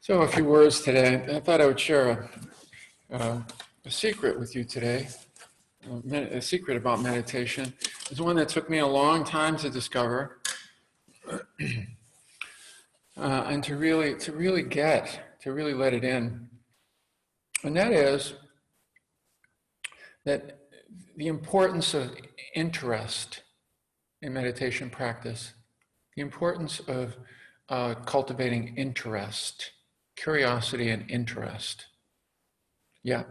So a few words today. I thought I would share a secret with you today. A secret about meditation. It's one that took me a long time to discover, and to really let it in. And that is that the importance of interest in meditation practice, the importance of cultivating interest, curiosity and interest. Yeah.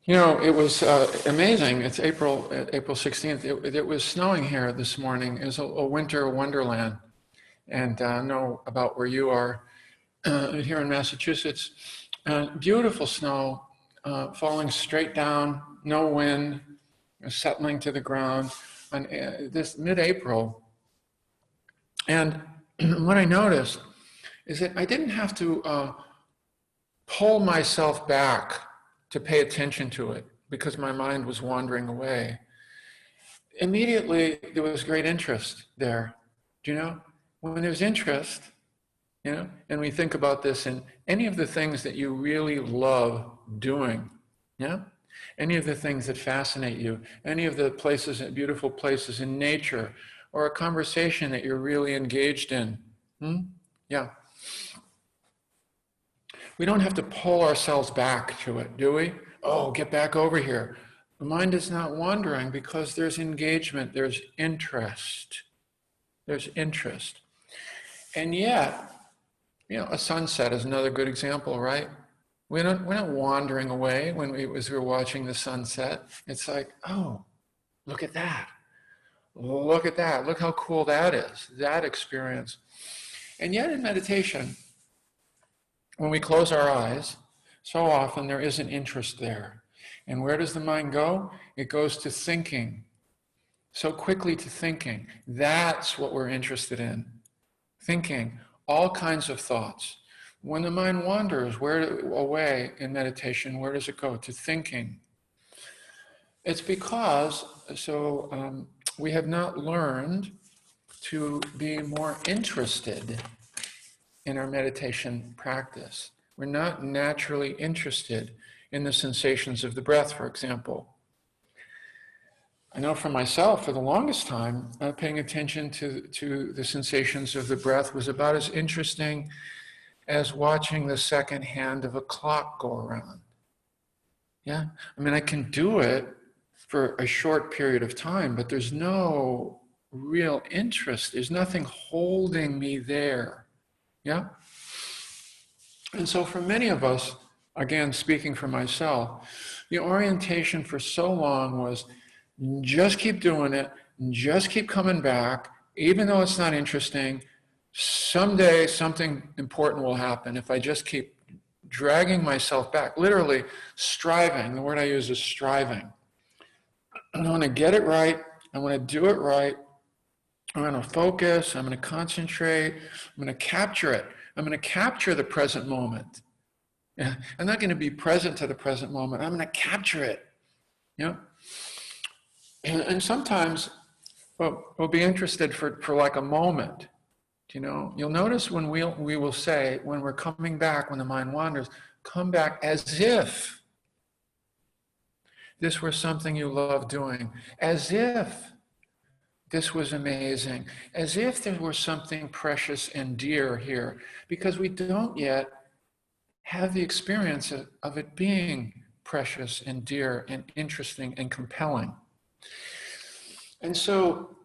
You know, it was amazing. It's April 16th. It was snowing here this morning. It was a winter wonderland. And I know about where you are here in Massachusetts. Beautiful snow falling straight down, no wind, settling to the ground on this mid-April. And what I noticed is that I didn't have to pull myself back to pay attention to it because my mind was wandering away. Immediately, there was great interest there. Do you know? When there's interest, you know, and we think about this in any of the things that you really love doing, yeah? Any of the things that fascinate you, any of the places, beautiful places in nature, or a conversation that you're really engaged in. Yeah. We don't have to pull ourselves back to it, do we? Oh, get back over here. The mind is not wandering because there's engagement, there's interest. There's interest. And yet, you know, a sunset is another good example, right? We're not wandering away as we're watching the sunset. It's like, oh, look at that. Look at that. Look how cool that is, that experience. And yet in meditation, when we close our eyes, so often there is an interest there. And where does the mind go? It goes to thinking. So quickly to thinking. That's what we're interested in. Thinking, all kinds of thoughts. When the mind wanders away in meditation, where does it go? To thinking. It's because, we have not learned to be more interested in our meditation practice. We're not naturally interested in the sensations of the breath, for example. I know for myself, for the longest time, paying attention to the sensations of the breath was about as interesting as watching the second hand of a clock go around. Yeah, I mean, I can do it for a short period of time, but there's no real interest. There's nothing holding me there. Yeah? And so for many of us, again, speaking for myself, the orientation for so long was just keep doing it, just keep coming back, even though it's not interesting. Someday something important will happen if I just keep dragging myself back, literally striving. The word I use is striving. I want to get it right. I want to do it right. I'm going to focus. I'm going to concentrate. I'm going to capture it. I'm going to capture the present moment. Yeah, I'm not going to be present to the present moment. I'm going to capture it. Yeah. And sometimes we'll be interested for like a moment. You know, you'll notice when we will say, when we're coming back, when the mind wanders, come back as if this were something you love doing, as if this was amazing, as if there were something precious and dear here, because we don't yet have the experience of it being precious and dear and interesting and compelling. And so,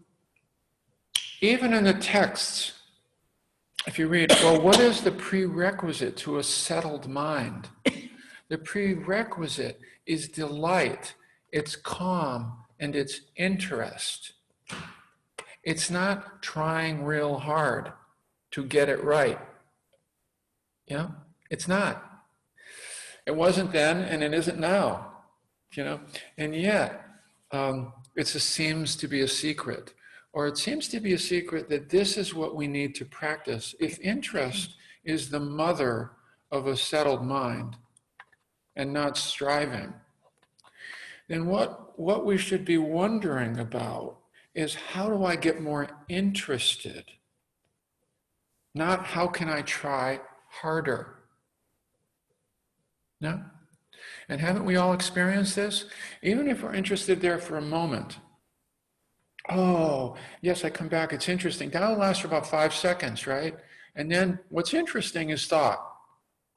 even in the texts, if you read, well, what is the prerequisite to a settled mind? The prerequisite is delight, it's calm, and it's interest. It's not trying real hard to get it right. Yeah, it's not. It wasn't then, and it isn't now. You know, and yet it seems to be a secret, or it seems to be a secret that this is what we need to practice. If interest is the mother of a settled mind, and not striving, then what we should be wondering about is, how do I get more interested? Not how can I try harder? No? And haven't we all experienced this? Even if we're interested there for a moment. Oh, yes, I come back, it's interesting. That'll last for about 5 seconds, right? And then what's interesting is thought,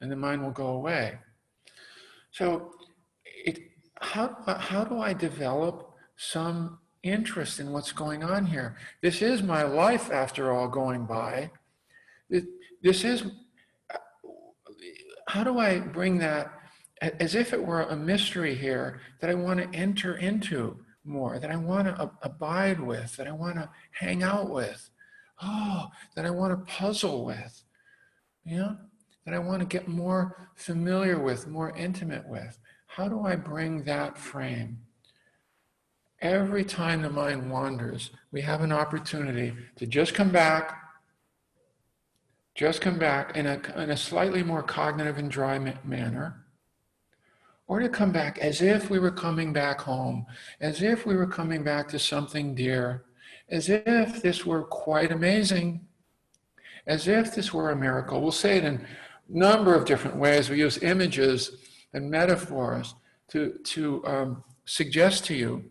and the mind will go away. So how do I develop some interest in what's going on here? This is my life, after all, going by. This is, how do I bring that as if it were a mystery here that I want to enter into more, that I want to abide with, that I want to hang out with, that I want to puzzle with, that I want to get more familiar with, more intimate with. How do I bring that frame? Every time the mind wanders, we have an opportunity to just come back in a slightly more cognitive and dry manner, or to come back as if we were coming back home, as if we were coming back to something dear, as if this were quite amazing, as if this were a miracle. We'll say it in a number of different ways. We use images and metaphors to suggest to you,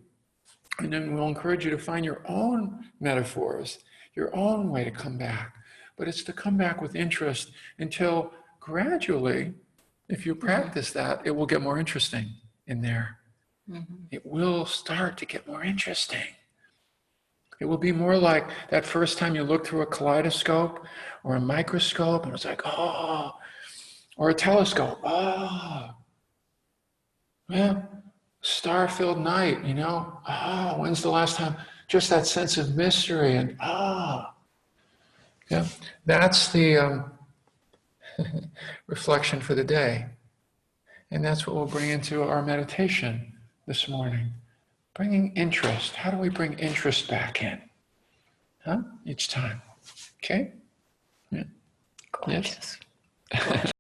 and then we'll encourage you to find your own metaphors, your own way to come back. But it's to come back with interest until gradually, if you practice that, it will get more interesting in there. Mm-hmm. It will start to get more interesting. It will be more like that first time you looked through a kaleidoscope or a microscope and it was like, oh, or a telescope, oh. Yeah, star-filled night, when's the last time? Just that sense of mystery and yeah, that's the reflection for the day. And that's what we'll bring into our meditation this morning. Bringing interest. How do we bring interest back in? Each time. Okay? Yeah. Gorgeous. Yes.